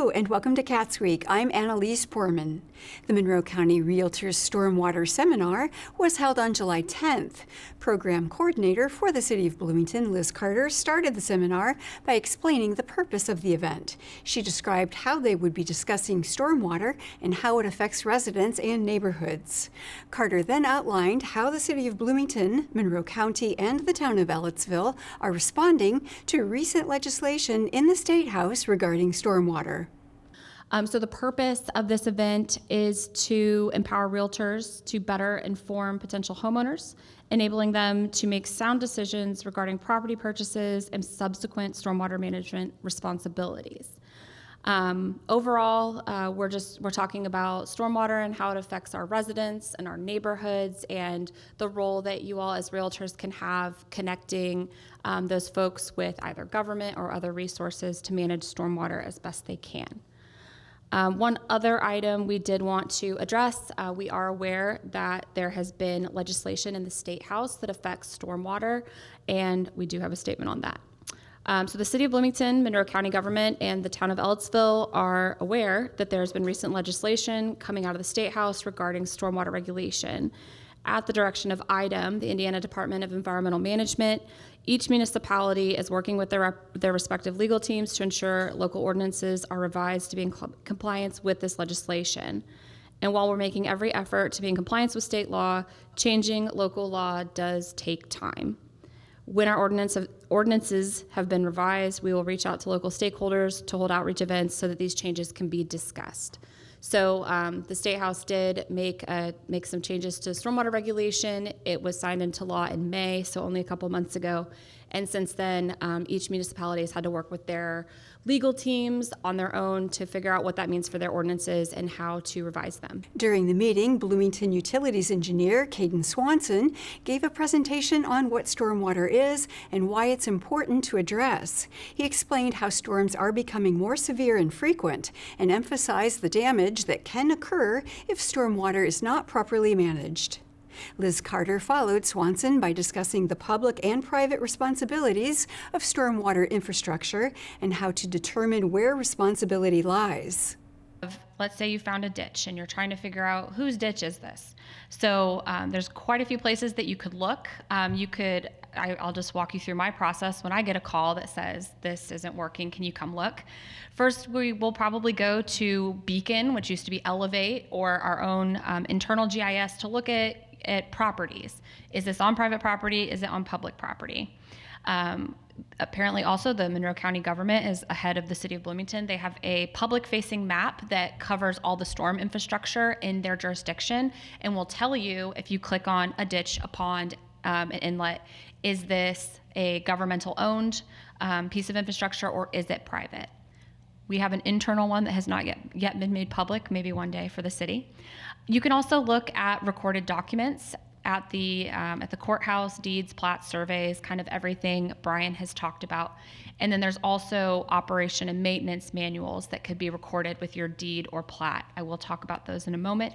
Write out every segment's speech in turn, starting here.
Hello and welcome to CATSweek. I'm Annalise Porman. The Monroe County Realtors Stormwater Seminar was held on July 10th. Program coordinator for the City of Bloomington, Liz Carter, started the seminar by explaining the purpose of the event. She described how they would be discussing stormwater and how it affects residents and neighborhoods. Carter then outlined how the City of Bloomington, Monroe County, and the town of Ellettsville are responding to recent legislation in the State House regarding stormwater. So the purpose of this event is to empower realtors to better inform potential homeowners, enabling them to make sound decisions regarding property purchases and subsequent stormwater management responsibilities. Overall, we're talking about stormwater and how it affects our residents and our neighborhoods, and the role that you all as realtors can have connecting those folks with either government or other resources to manage stormwater as best they can. One other item we did want to address, we are aware that there has been legislation in the State House that affects stormwater, and we do have a statement on that. So the City of Bloomington, Monroe County government, and the town of Ellettsville are aware that there's been recent legislation coming out of the State House regarding stormwater regulation. At the direction of IDEM, the Indiana Department of Environmental Management, each municipality is working with their respective legal teams to ensure local ordinances are revised to be in compliance with this legislation. And while we're making every effort to be in compliance with state law, changing local law does take time. When our ordinances have been revised, we will reach out to local stakeholders to hold outreach events so that these changes can be discussed. So the State House did make some changes to stormwater regulation. It was signed into law in May, so only a couple months ago. And since then, each municipality has had to work with their legal teams on their own to figure out what that means for their ordinances and how to revise them. During the meeting, Bloomington Utilities engineer Caden Swanson gave a presentation on what stormwater is and why it's important to address. He explained how storms are becoming more severe and frequent and emphasized the damage that can occur if stormwater is not properly managed. Liz Carter followed Swanson by discussing the public and private responsibilities of stormwater infrastructure and how to determine where responsibility lies. Let's say you found a ditch and you're trying to figure out whose ditch is this. So there's quite a few places that you could look. I'll just walk you through my process. When I get a call that says this isn't working, can you come look? First, we will probably go to Beacon, which used to be Elevate, or our own internal GIS to look at properties. Is this on private property? Is it on public property? Apparently also the Monroe County government is ahead of the City of Bloomington. They have a public-facing map that covers all the storm infrastructure in their jurisdiction and will tell you if you click on a ditch, a pond, an inlet, is this a governmental owned piece of infrastructure or is it private? We have an internal one that has not yet been made public, maybe one day for the city. You can also look at recorded documents at the courthouse, deeds, plats, surveys, kind of everything Brian has talked about. And then there's also operation and maintenance manuals that could be recorded with your deed or plat. I will talk about those in a moment.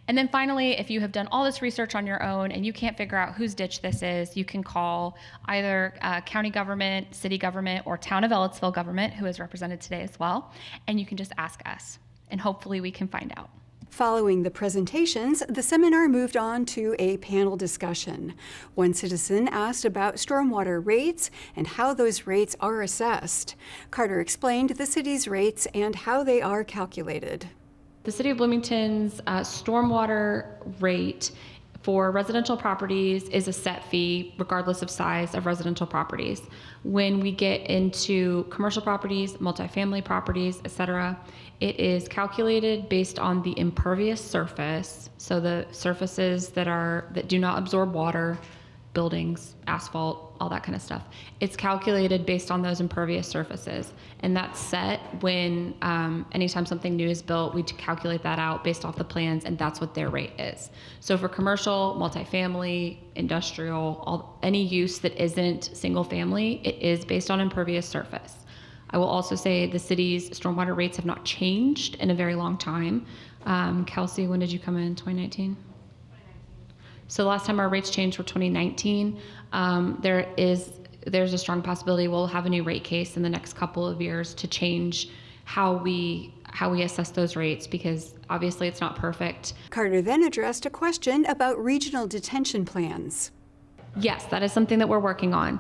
And then finally, if you have done all this research on your own and you can't figure out whose ditch this is, you can call either county government, city government, or town of Ellettsville government, who is represented today as well, and you can just ask us, and hopefully we can find out. Following the presentations, the seminar moved on to a panel discussion. One citizen asked about stormwater rates and how those rates are assessed. Carter explained the city's rates and how they are calculated. The City of Bloomington's stormwater rate for residential properties is a set fee regardless of size of residential properties. When we get into commercial properties, multifamily properties, etc., it is calculated based on the impervious surface, so the surfaces that do not absorb water, buildings, asphalt, all that kind of stuff. It's calculated based on those impervious surfaces, and that's set when anytime something new is built, we calculate that out based off the plans, and that's what their rate is. So for commercial, multifamily, industrial, any use that isn't single family, it is based on impervious surface. I will also say the city's stormwater rates have not changed in a very long time. Kelsey, when did you come in? 2019? So the last time our rates changed were 2019. There's a strong possibility we'll have a new rate case in the next couple of years to change how we assess those rates, because obviously it's not perfect. Carter then addressed a question about regional detention plans. Yes, that is something that we're working on.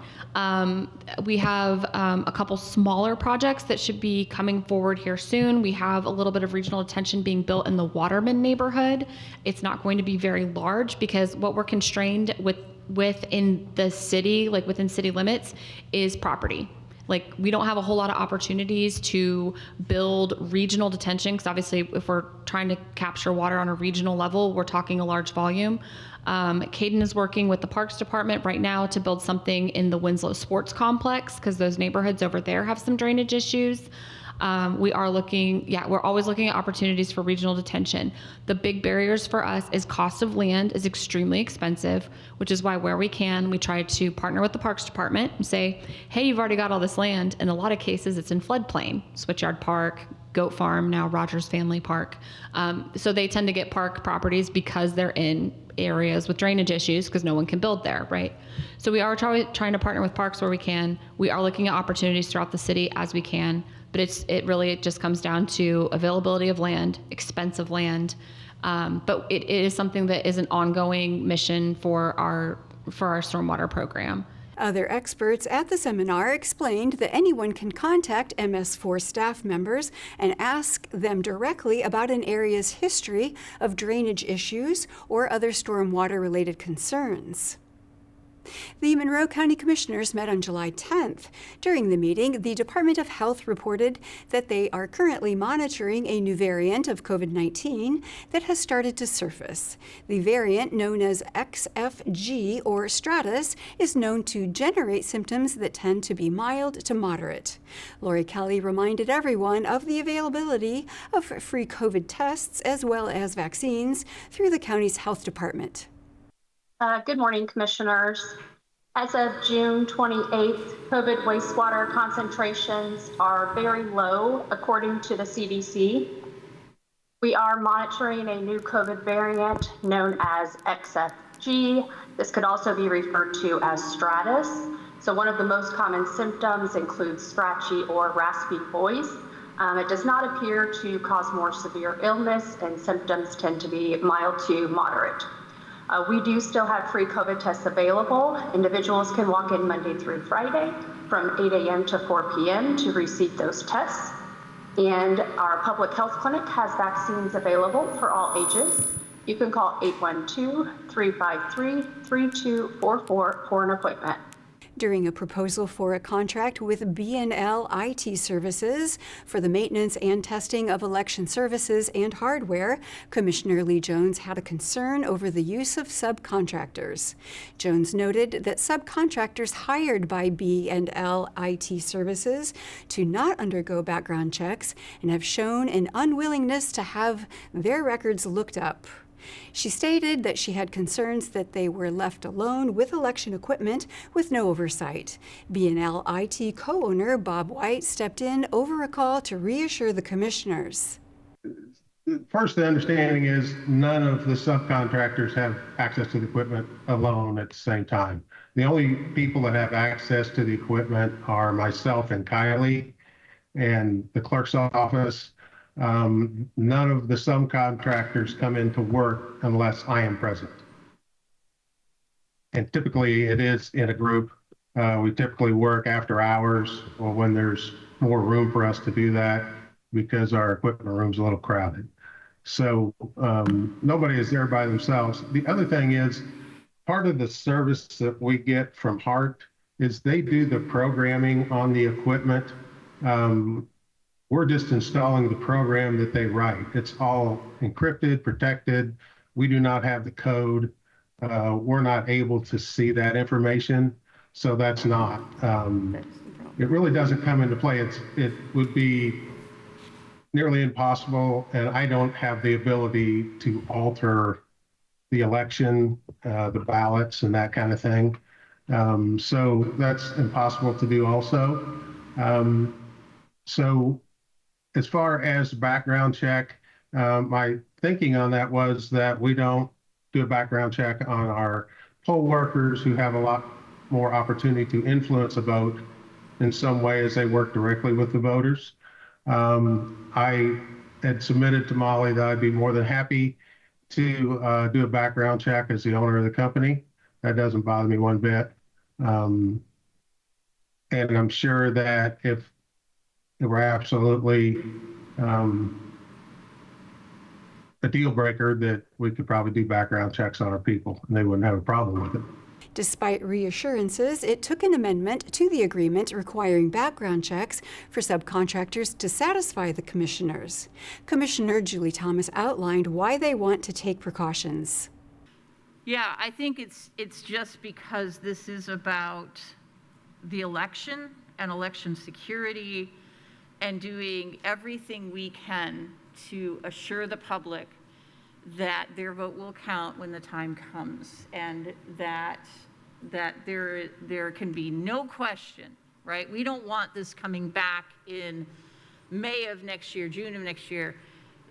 We have a couple smaller projects that should be coming forward here soon. We have a little bit of regional detention being built in the Waterman neighborhood. It's not going to be very large, because what we're constrained within the city, like within city limits, is property. Like, we don't have a whole lot of opportunities to build regional detention, because obviously if we're trying to capture water on a regional level, we're talking a large volume. Caden is working with the Parks Department right now to build something in the Winslow Sports Complex, because those neighborhoods over there have some drainage issues. We're always looking at opportunities for regional detention. The big barriers for us is cost of land is extremely expensive, which is why where we can, we try to partner with the Parks Department and say, hey, you've already got all this land. In a lot of cases, it's in floodplain, Switchyard Park, Goat Farm, now Rogers Family Park. So they tend to get park properties because they're in areas with drainage issues, because no one can build there, right? So we are trying to partner with parks where we can. We are looking at opportunities throughout the city as we can, but it just comes down to availability of land, expensive land. But it is something that is an ongoing mission for our stormwater program. Other experts at the seminar explained that anyone can contact MS4 staff members and ask them directly about an area's history of drainage issues or other stormwater-related concerns. The Monroe County Commissioners met on July 10th. During the meeting, the Department of Health reported that they are currently monitoring a new variant of COVID-19 that has started to surface. The variant, known as XFG or Stratus, is known to generate symptoms that tend to be mild to moderate. Lori Kelly reminded everyone of the availability of free COVID tests as well as vaccines through the county's health department. Good morning, Commissioners. As of June 28th, COVID wastewater concentrations are very low, according to the CDC. We are monitoring a new COVID variant known as XFG. This could also be referred to as Stratus. So one of the most common symptoms includes scratchy or raspy voice. It does not appear to cause more severe illness, and symptoms tend to be mild to moderate. We do still have free COVID tests available. Individuals can walk in Monday through Friday from 8 a.m. to 4 p.m. to receive those tests. And our public health clinic has vaccines available for all ages. You can call 812-353-3244 for an appointment. During a proposal for a contract with B&L IT Services for the maintenance and testing of election services and hardware, Commissioner Lee Jones had a concern over the use of subcontractors. Jones noted that subcontractors hired by B&L IT Services do not undergo background checks and have shown an unwillingness to have their records looked up. She stated that she had concerns that they were left alone with election equipment with no oversight. B&L IT co-owner Bob White stepped in over a call to reassure the commissioners. First, the understanding is none of the subcontractors have access to the equipment alone at the same time. The only people that have access to the equipment are myself and Kylie and the clerk's office. None of the subcontractors come into work unless I am present. And typically it is in a group. We typically work after hours or when there's more room for us to do that because our equipment room's a little crowded. So nobody is there by themselves. The other thing is part of the service that we get from HART is they do the programming on the equipment. We're just installing the program that they write. It's all encrypted, protected. We do not have the code. We're not able to see that information. So that's not, it really doesn't come into play. It would be nearly impossible, and I don't have the ability to alter the election, the ballots and that kind of thing. So that's impossible to do also. So as far as background check, my thinking on that was that we don't do a background check on our poll workers who have a lot more opportunity to influence a vote in some way as they work directly with the voters. I had submitted to Molly that I'd be more than happy to do a background check as the owner of the company. That doesn't bother me one bit. Um, and I'm sure that if it were absolutely a deal breaker, that we could probably do background checks on our people and they wouldn't have a problem with it. Despite reassurances, it took an amendment to the agreement requiring background checks for subcontractors to satisfy the commissioners. Commissioner Julie Thomas outlined why they want to take precautions. Yeah, I think it's just because this is about the election and election security and doing everything we can to assure the public that their vote will count when the time comes, and that there can be no question, right? We don't want this coming back in May of next year, June of next year,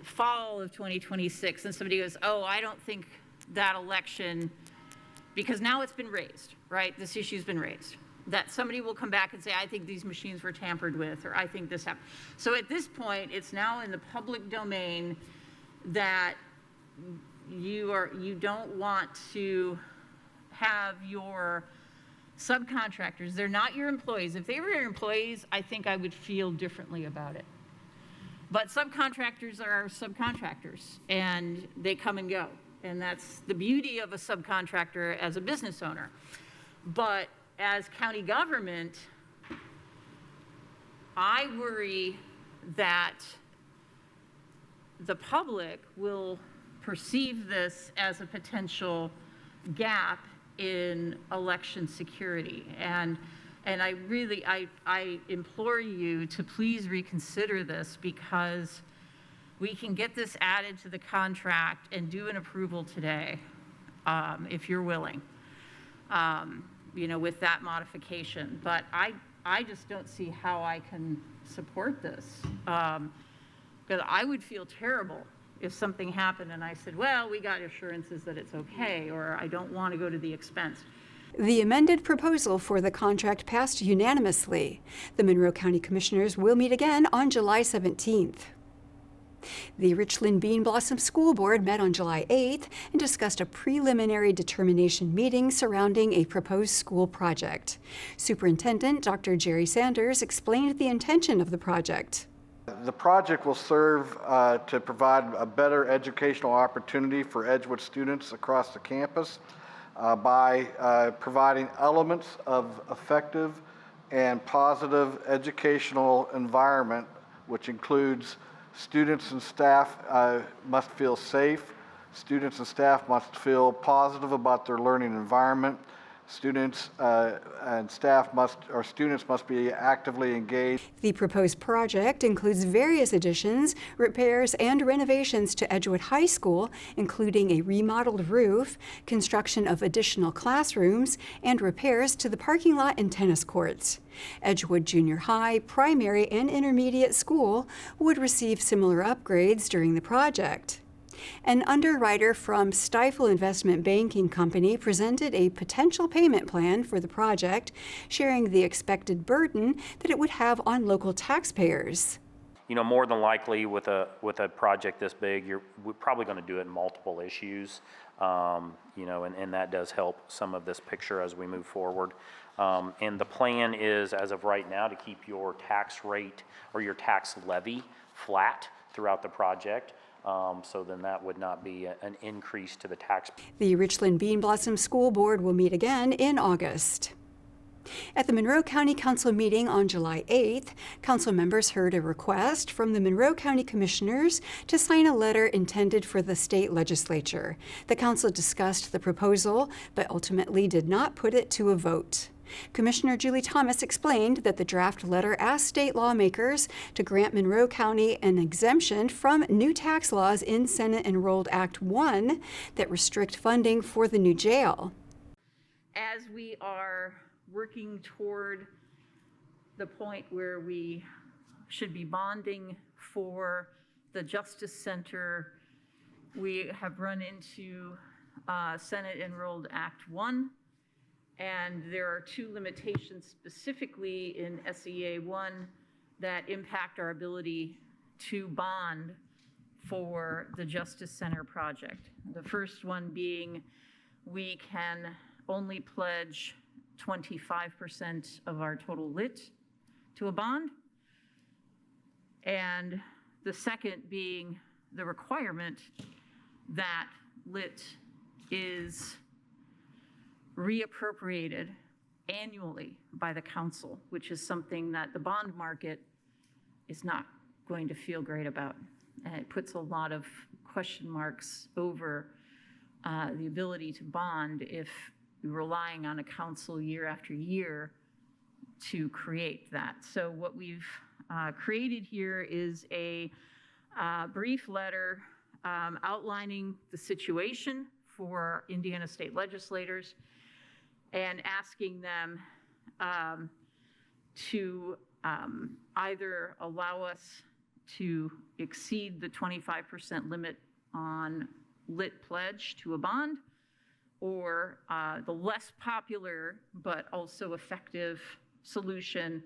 fall of 2026, and somebody goes, oh, I don't think that election, because now it's been raised, right? This issue's been raised. That somebody will come back and say, I think these machines were tampered with, or I think this happened. So at this point, it's now in the public domain that you don't want to have your subcontractors, they're not your employees. If they were your employees, I think I would feel differently about it. But subcontractors are subcontractors, and they come and go. And that's the beauty of a subcontractor as a business owner. But as county government, I worry that the public will perceive this as a potential gap in election security. And I really, I implore you to please reconsider this, because we can get this added to the contract and do an approval today, if you're willing, with that modification. But I just don't see how I can support this. Because I would feel terrible if something happened and I said, well, we got assurances that it's okay, or I don't want to go to the expense. The amended proposal for the contract passed unanimously. The Monroe County Commissioners will meet again on July 17th. The Richland Bean Blossom School Board met on July 8th and discussed a preliminary determination meeting surrounding a proposed school project. Superintendent Dr. Jerry Sanders explained the intention of the project. The project will serve to provide a better educational opportunity for Edgewood students across the campus by providing elements of effective and positive educational environment, which includes students and staff must feel safe. Students and staff must feel positive about their learning environment. Students and students must be actively engaged. The proposed project includes various additions, repairs, and renovations to Edgewood High School, including a remodeled roof, construction of additional classrooms, and repairs to the parking lot and tennis courts. Edgewood Junior High, Primary, and Intermediate School would receive similar upgrades during the project. An underwriter from Stifel Investment Banking Company presented a potential payment plan for the project, sharing the expected burden that it would have on local taxpayers. More than likely with a project this big, we're probably going to do it in multiple issues, and that does help some of this picture as we move forward. And the plan is, as of right now, to keep your tax rate or your tax levy flat throughout the project. So then that would not be an increase to the tax. The Richland Bean Blossom School Board will meet again in August. At the Monroe County Council meeting on July 8th, council members heard a request from the Monroe County Commissioners to sign a letter intended for the state legislature. The council discussed the proposal, but ultimately did not put it to a vote. Commissioner Julie Thomas explained that the draft letter asked state lawmakers to grant Monroe County an exemption from new tax laws in Senate Enrolled Act 1 that restrict funding for the new jail. As we are working toward the point where we should be bonding for the Justice Center, we have run into Senate Enrolled Act 1. And there are two limitations specifically in SEA 1 that impact our ability to bond for the Justice Center project. The first one being we can only pledge 25% of our total lit to a bond. And the second being the requirement that lit is reappropriated annually by the council, which is something that the bond market is not going to feel great about. And it puts a lot of question marks over the ability to bond if you're relying on a council year after year to create that. So what we've created here is a brief letter outlining the situation for Indiana state legislators and asking them to either allow us to exceed the 25% limit on lit pledge to a bond, or the less popular but also effective solution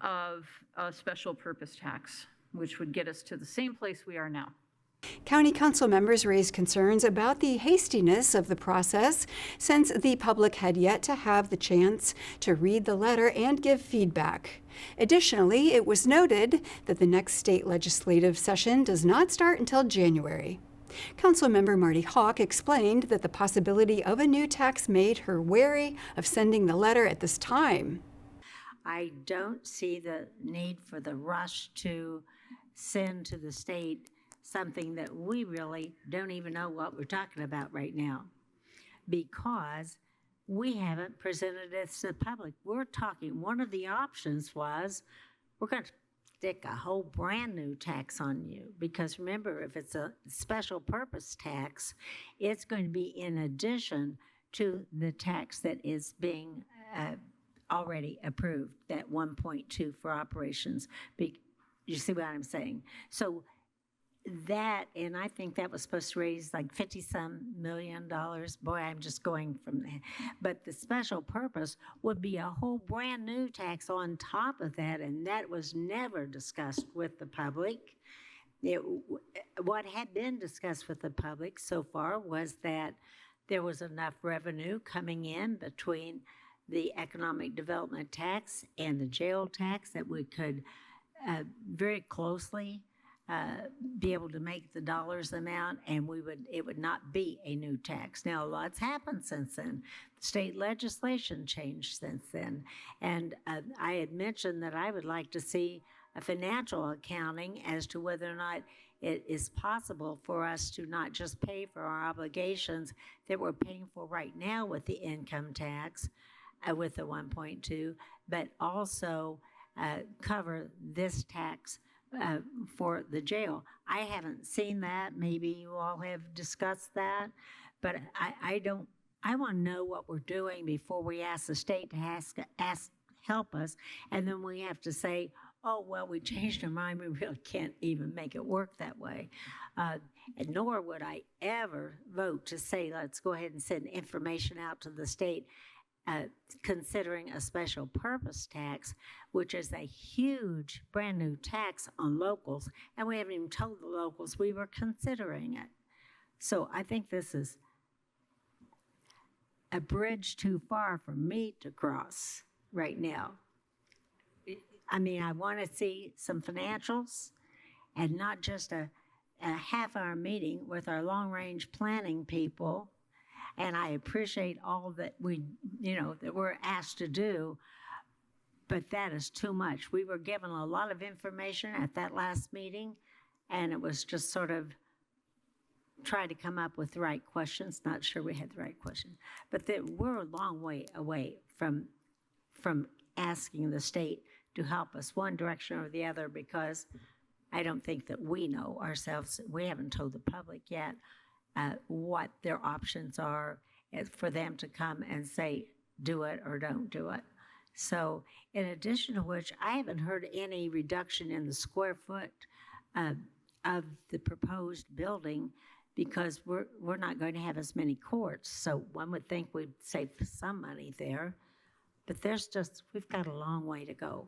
of a special purpose tax, which would get us to the same place we are now. County Council members raised concerns about the hastiness of the process since the public had yet to have the chance to read the letter and give feedback. Additionally, it was noted that the next state legislative session does not start until January. Councilmember Marty Hawk explained that the possibility of a new tax made her wary of sending the letter at this time. I don't see the need for the rush to send to the state something that we really don't even know what we're talking about right now, because we haven't presented it to the public. We're talking, one of the options was we're going to stick a whole brand new tax on you, because remember, if it's a special purpose tax, it's going to be in addition to the tax that is being already approved, that 1.2 for operations. You see what I'm saying? So that, and I think that was supposed to raise like $50-some million. Boy, I'm just going from there. But the special purpose would be a whole brand new tax on top of that, and that was never discussed with the public. What had been discussed with the public so far was that there was enough revenue coming in between the economic development tax and the jail tax that we could very closely be able to make the dollars amount, and it would not be a new tax. Now, a lot's happened since then. State legislation changed since then. And I had mentioned that I would like to see a financial accounting as to whether or not it is possible for us to not just pay for our obligations that we're paying for right now with the income tax, with the 1.2, but also cover this tax for the jail. I haven't seen that. Maybe you all have discussed that, but I want to know what we're doing before we ask the state to help us, and then we have to say, oh, well, we changed our mind. We really can't even make it work that way. And nor would I ever vote to say, let's go ahead and send information out to the state considering a special purpose tax, which is a huge brand new tax on locals, and we haven't even told the locals we were considering it. So I think this is a bridge too far for me to cross right now. I mean, I want to see some financials and not just a half-hour meeting with our long-range planning people. And I appreciate all that that we're asked to do, but that is too much. We were given a lot of information at that last meeting, and it was just sort of try to come up with the right questions. Not sure we had the right question, but we're a long way away from asking the state to help us one direction or the other, because I don't think that we know ourselves. We haven't told the public yet what their options are for them to come and say, do it or don't do it. So in addition to which, I haven't heard any reduction in the square foot of the proposed building, because we're not going to have as many courts. So one would think we'd save some money there, but we've got a long way to go.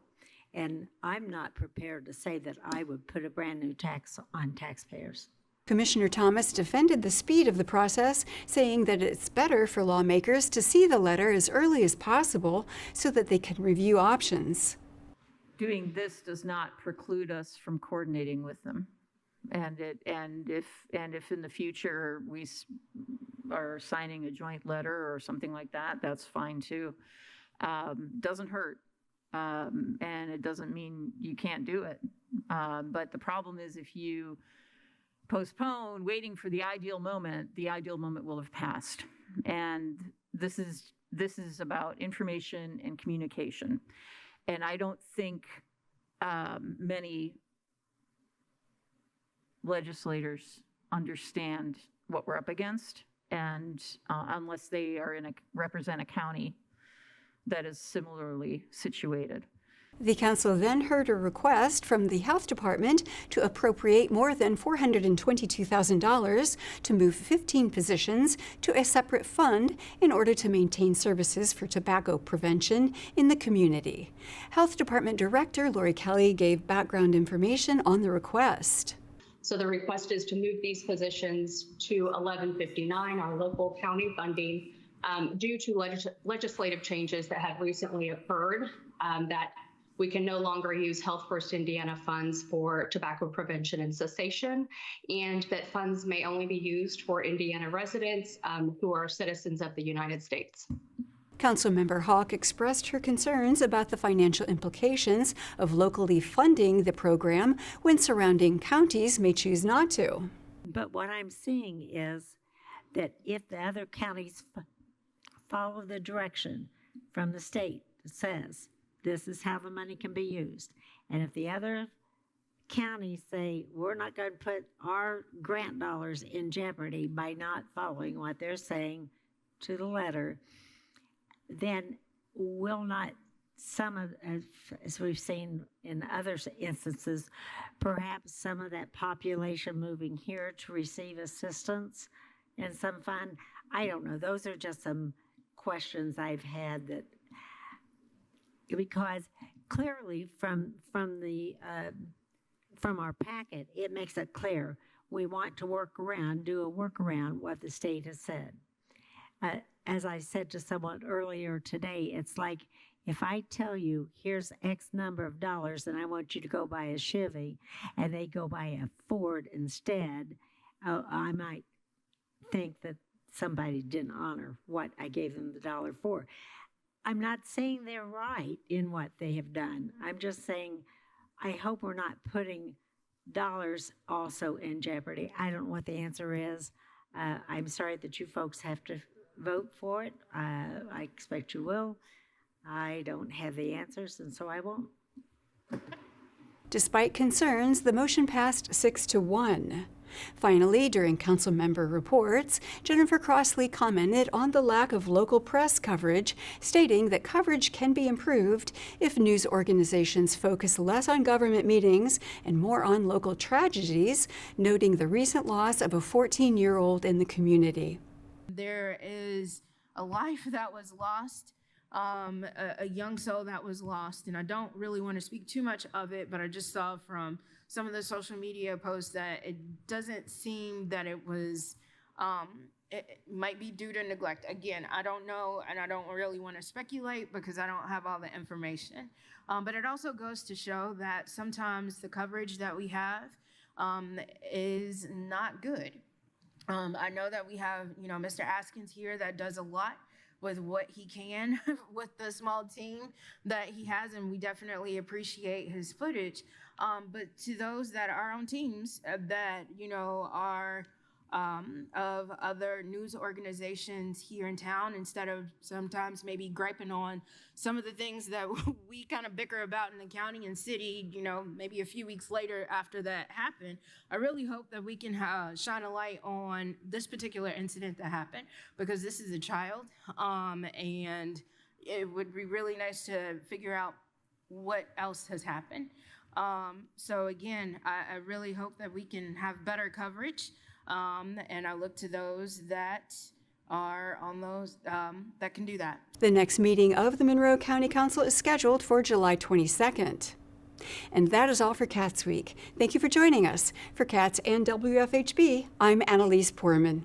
And I'm not prepared to say that I would put a brand new tax on taxpayers. Commissioner Thomas defended the speed of the process, saying that it's better for lawmakers to see the letter as early as possible so that they can review options. Doing this does not preclude us from coordinating with them. And if in the future we are signing a joint letter or something like that, that's fine too. Doesn't hurt. And it doesn't mean you can't do it. But the problem is if you postpone waiting for the ideal moment will have passed. And this is about information and communication. And I don't think many legislators understand what we're up against, and unless they are represent a county that is similarly situated. The council then heard a request from the health department to appropriate more than $422,000 to move 15 positions to a separate fund in order to maintain services for tobacco prevention in the community. Health Department Director Lori Kelly gave background information on the request. So the request is to move these positions to 1159, our local county funding, due to legislative changes that have recently occurred, that we can no longer use Health First Indiana funds for tobacco prevention and cessation, and that funds may only be used for Indiana residents who are citizens of the United States. Councilmember Hawk expressed her concerns about the financial implications of locally funding the program when surrounding counties may choose not to. But what I'm seeing is that if the other counties follow the direction from the state that says this is how the money can be used, and if the other counties say we're not going to put our grant dollars in jeopardy by not following what they're saying to the letter, then will not some of, as we've seen in other instances, perhaps some of that population moving here to receive assistance in some fund? I don't know. Those are just some questions I've had, that because clearly from our packet, it makes it clear we want to do a workaround what the state has said. As I said to someone earlier today, it's like if I tell you here's X number of dollars and I want you to go buy a Chevy and they go buy a Ford instead, I might think that somebody didn't honor what I gave them the dollar for. I'm not saying they're right in what they have done. I'm just saying I hope we're not putting dollars also in jeopardy. I don't know what the answer is. I'm sorry that you folks have to vote for it. I expect you will. I don't have the answers, and so I won't. Despite concerns, the motion passed 6-1. Finally, during council member reports, Jennifer Crossley commented on the lack of local press coverage, stating that coverage can be improved if news organizations focus less on government meetings and more on local tragedies, noting the recent loss of a 14-year-old in the community. There is a life that was lost, a young soul that was lost, and I don't really want to speak too much of it, but I just saw from some of the social media posts that it doesn't seem that it was, it might be due to neglect. Again, I don't know, and I don't really want to speculate because I don't have all the information. But it also goes to show that sometimes the coverage that we have is not good. I know that we have, Mr. Askins here that does a lot with what he can with the small team that he has, and we definitely appreciate his footage. But to those that are on teams that, are of other news organizations here in town, instead of sometimes maybe griping on some of the things that we kind of bicker about in the county and city, maybe a few weeks later after that happened, I really hope that we can shine a light on this particular incident that happened, because this is a child, and it would be really nice to figure out what else has happened. So again, I really hope that we can have better coverage. And I look to those that are on those that can do that. The next meeting of the Monroe County Council is scheduled for July 22nd. And that is all for CATSweek. Thank you for joining us. For CATS and WFHB, I'm Annalise Poorman.